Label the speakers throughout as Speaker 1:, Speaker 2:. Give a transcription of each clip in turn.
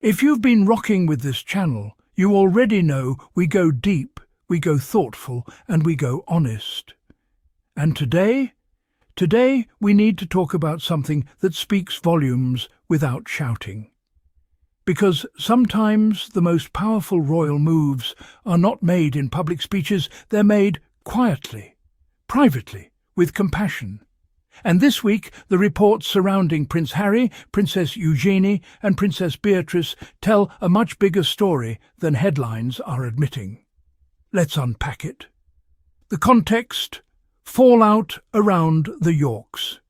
Speaker 1: If you've been rocking with this channel, you already know we go deep, we go thoughtful, and we go honest. And today we need to talk about something that speaks volumes without shouting. Because sometimes the most powerful royal moves are not made in public speeches, they're made quietly, privately, with compassion. And this week, the reports surrounding Prince Harry, Princess Eugenie, and Princess Beatrice tell a much bigger story than headlines are admitting. Let's unpack it. The context: fallout around the Yorks.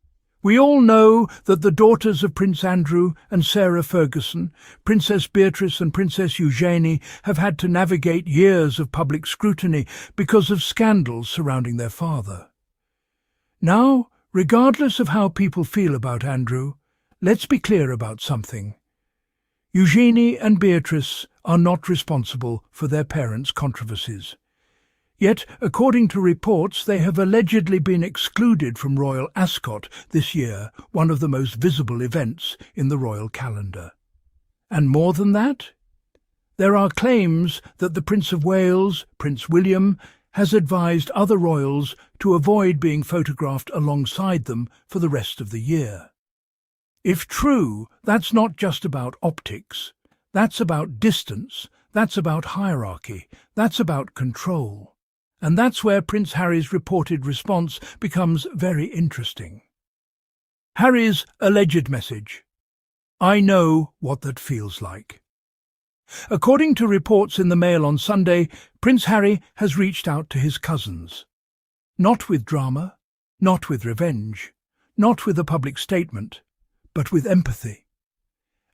Speaker 1: We all know that the daughters of Prince Andrew and Sarah Ferguson, Princess Beatrice and Princess Eugenie, have had to navigate years of public scrutiny because of scandals surrounding their father. Now, regardless of how people feel about Andrew, let's be clear about something. Eugenie and Beatrice are not responsible for their parents' controversies. Yet, according to reports, they have allegedly been excluded from Royal Ascot this year, one of the most visible events in the royal calendar. And more than that, there are claims that the Prince of Wales, Prince William, has advised other royals to avoid being photographed alongside them for the rest of the year. If true, that's not just about optics. That's about distance. That's about hierarchy. That's about control. And that's where Prince Harry's reported response becomes very interesting. Harry's alleged message: "I know what that feels like." According to reports in the Mail on Sunday, Prince Harry has reached out to his cousins. Not with drama, not with revenge, not with a public statement, but with empathy.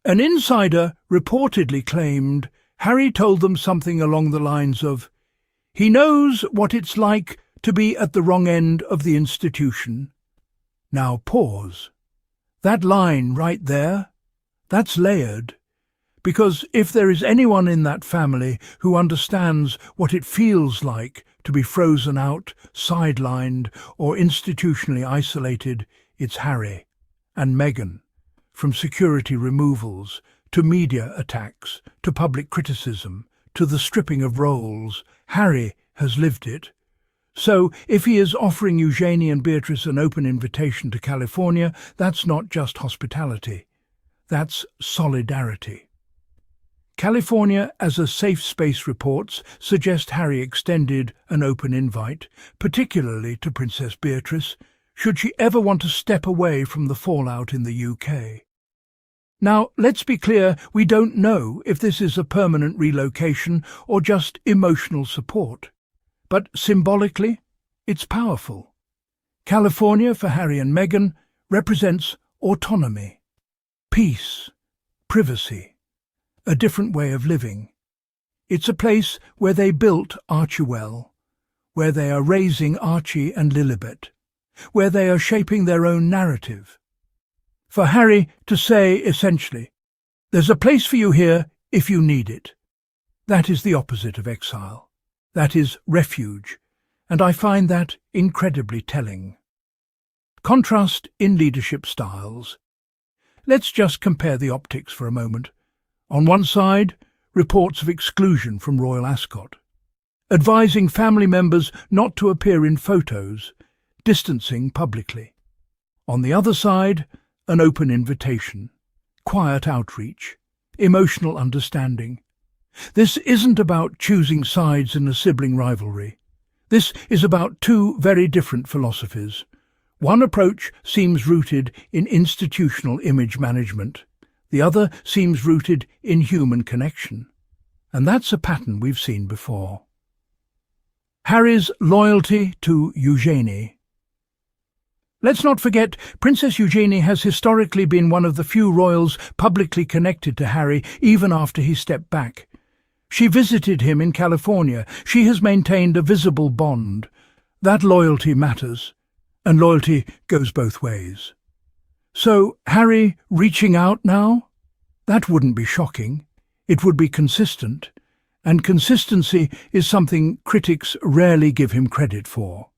Speaker 1: An insider reportedly claimed Harry told them something along the lines of, "He knows what it's like to be at the wrong end of the institution." Now pause. That line right there, that's layered. Because if there is anyone in that family who understands what it feels like to be frozen out, sidelined, or institutionally isolated, it's Harry and Meghan. From security removals, to media attacks, to public criticism, to the stripping of roles, Harry has lived it. So, if he is offering Eugenie and Beatrice an open invitation to California, that's not just hospitality. That's solidarity. California as a safe space reports suggest Harry extended an open invite, particularly to Princess Beatrice, should she ever want to step away from the fallout in the UK. Now, let's be clear, we don't know if this is a permanent relocation or just emotional support. But symbolically, it's powerful. California, for Harry and Meghan, represents autonomy, peace, privacy, a different way of living. It's a place where they built Archewell, where they are raising Archie and Lilibet, where they are shaping their own narrative. For Harry to say, essentially, "There's a place for you here if you need it," that is the opposite of exile. That is refuge, and I find that incredibly telling. Contrast in leadership styles. Let's just compare the optics for a moment. On one side, reports of exclusion from Royal Ascot, advising family members not to appear in photos, distancing publicly. On the other side, an open invitation, quiet outreach, emotional understanding. This isn't about choosing sides in a sibling rivalry. This is about two very different philosophies. One approach seems rooted in institutional image management. The other seems rooted in human connection. And that's a pattern we've seen before. Harry's loyalty to Eugenie. Let's not forget, Princess Eugenie has historically been one of the few royals publicly connected to Harry even after he stepped back. She visited him in California. She has maintained a visible bond. That loyalty matters, and loyalty goes both ways. So, Harry reaching out now? That wouldn't be shocking. It would be consistent, and consistency is something critics rarely give him credit for.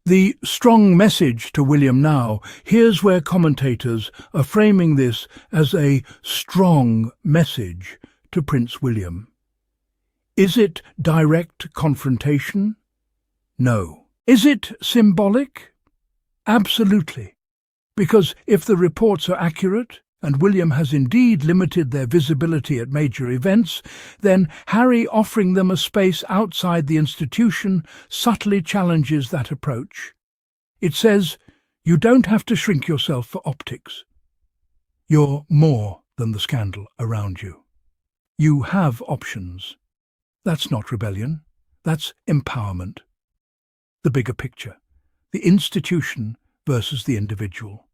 Speaker 1: The strong message to William now, here's where commentators are framing this as a strong message to Prince William. Is it direct confrontation? No. Is it symbolic? Absolutely. Because if the reports are accurate, and William has indeed limited their visibility at major events, then Harry offering them a space outside the institution subtly challenges that approach. It says, you don't have to shrink yourself for optics. You're more than the scandal around you. You have options. That's not rebellion. That's empowerment. The bigger picture. The institution versus the individual.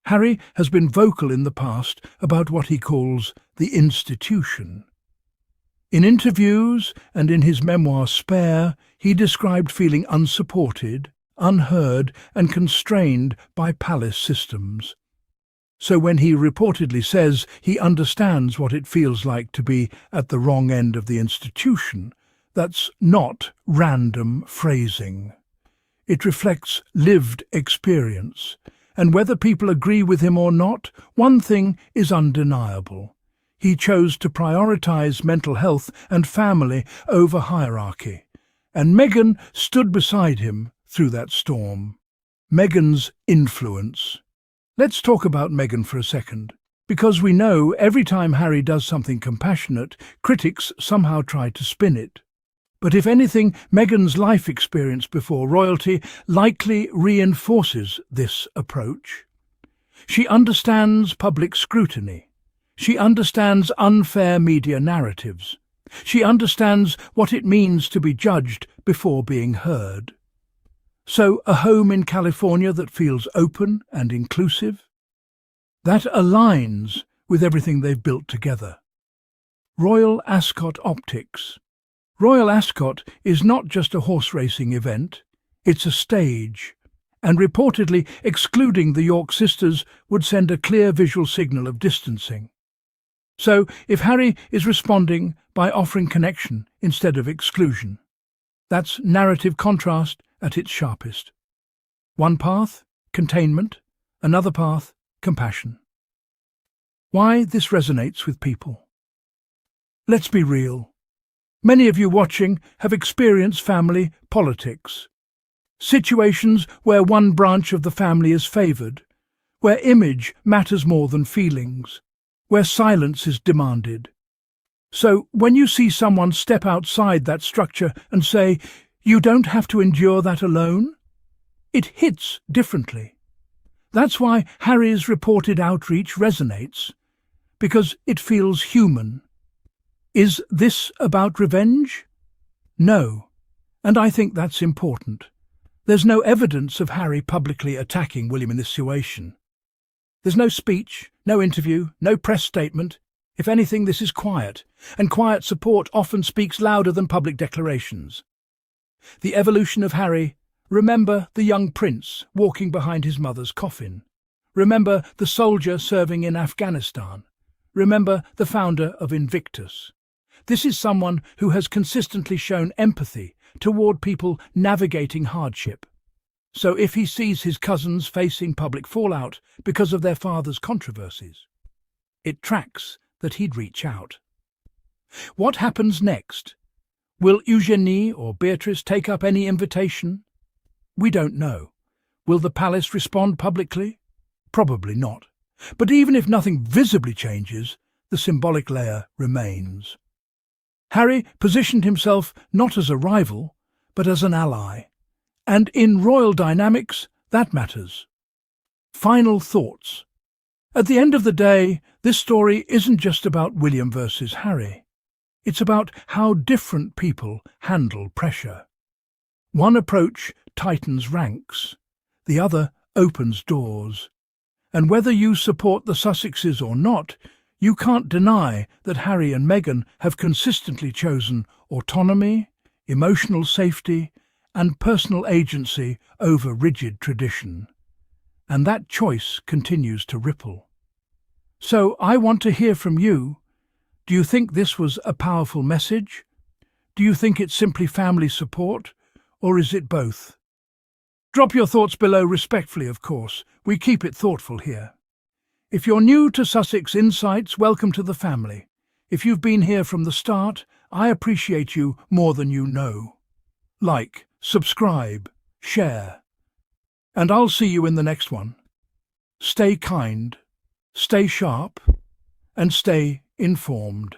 Speaker 1: Harry has been vocal in the past about what he calls the institution. In interviews and in his memoir Spare, he described feeling unsupported, unheard and constrained by palace systems. So when he reportedly says he understands what it feels like to be at the wrong end of the institution, that's not random phrasing. It reflects lived experience. And whether people agree with him or not, one thing is undeniable. He chose to prioritize mental health and family over hierarchy. And Meghan stood beside him through that storm. Meghan's influence. Let's talk about Meghan for a second. Because we know every time Harry does something compassionate, critics somehow try to spin it. But if anything, Meghan's life experience before royalty likely reinforces this approach. She understands public scrutiny. She understands unfair media narratives. She understands what it means to be judged before being heard. So a home in California that feels open and inclusive? That aligns with everything they've built together. Royal Ascot optics. Royal Ascot is not just a horse racing event, it's a stage, and reportedly excluding the York sisters would send a clear visual signal of distancing. So, if Harry is responding by offering connection instead of exclusion, that's narrative contrast at its sharpest. One path, containment, another path, compassion. Why this resonates with people? Let's be real. Many of you watching have experienced family politics. Situations where one branch of the family is favoured, where image matters more than feelings, where silence is demanded. So when you see someone step outside that structure and say, you don't have to endure that alone, it hits differently. That's why Harry's reported outreach resonates, because it feels human. Is this about revenge? No, and I think that's important. There's no evidence of Harry publicly attacking William in this situation. There's no speech, no interview, no press statement. If anything, this is quiet, and quiet support often speaks louder than public declarations. The evolution of Harry. Remember the young prince walking behind his mother's coffin. Remember the soldier serving in Afghanistan. Remember the founder of Invictus. This is someone who has consistently shown empathy toward people navigating hardship. So if he sees his cousins facing public fallout because of their father's controversies, it tracks that he'd reach out. What happens next? Will Eugenie or Beatrice take up any invitation? We don't know. Will the palace respond publicly? Probably not. But even if nothing visibly changes, the symbolic layer remains. Harry positioned himself not as a rival, but as an ally. And in royal dynamics, that matters. Final thoughts. At the end of the day, this story isn't just about William versus Harry. It's about how different people handle pressure. One approach tightens ranks, the other opens doors. And whether you support the Sussexes or not, you can't deny that Harry and Meghan have consistently chosen autonomy, emotional safety, and personal agency over rigid tradition. And that choice continues to ripple. So I want to hear from you. Do you think this was a powerful message? Do you think it's simply family support, or is it both? Drop your thoughts below respectfully, of course. We keep it thoughtful here. If you're new to Sussex Insights, welcome to the family. If you've been here from the start, I appreciate you more than you know. Like, subscribe, share, and I'll see you in the next one. Stay kind, stay sharp, and stay informed.